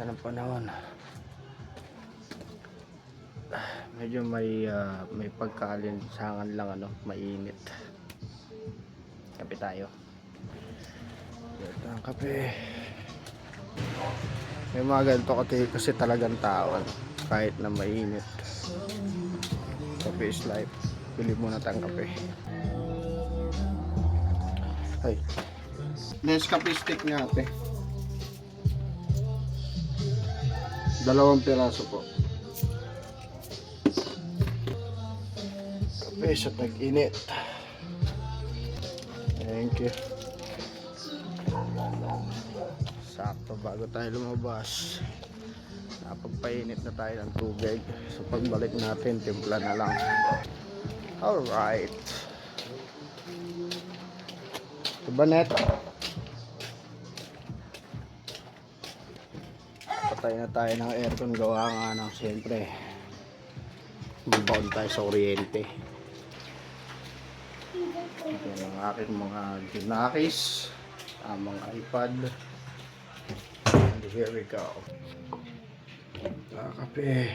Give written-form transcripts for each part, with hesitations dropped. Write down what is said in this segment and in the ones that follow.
ganda ng panahon. Medyo may pagkaalinsangan lang, mainit. Kape tayo. Ito ang kape. May mga ganito kasi talagang tao, kahit na mainit. Kape is life. Bili muna tayong kape. Ay, Nescafe stick nga ate. 2 piraso po. Kape sa tag-init. Thank you. Sakto bago tayo lumabas, napagpainit na tayo ng tubig. So pagbalik natin, timpla na lang. Alright. Diba neto? Patay na tayo ng aircon, gawa nga siyempre mabaon tayo sa kuryente. Ito ang aking mga ginakis, tamang iPad. And here we go. Kape.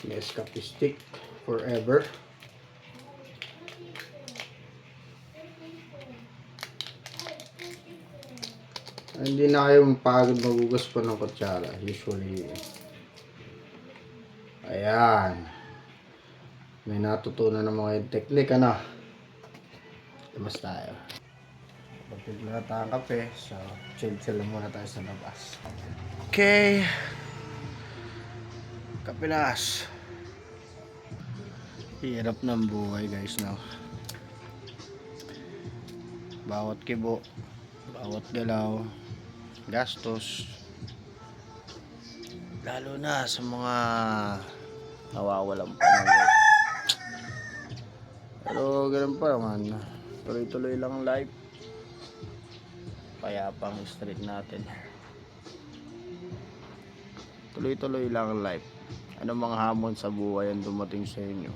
Nescafe stick forever. Hindi na kayo mapagod magugas pa ng kutsara. Usually, ayan, may natutunan ng mga technique, labas tayo. Pagpigla na tayong kape, so chill lang muna tayo sa labas. Okay, kapilas. Hirap ng buhay guys, bawat kibo, bawat galaw, gastos, lalo na sa mga nawawalang panahon. Pero ganun pa naman, tuloy-tuloy lang ang life. Payapang street natin, tuloy-tuloy lang ang life. Anong mga hamon sa buhay ang dumating sa inyo,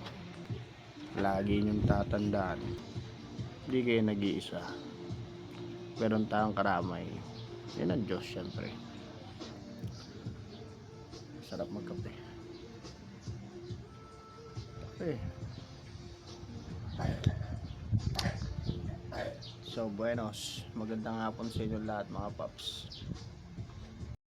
lagi niyong tatandaan, hindi kayo nag-iisa. Meron tayong karamay, yun ang Diyos syempre. Sarap magkape. Kape. So buenos, magandang hapon sa inyo lahat mga paps.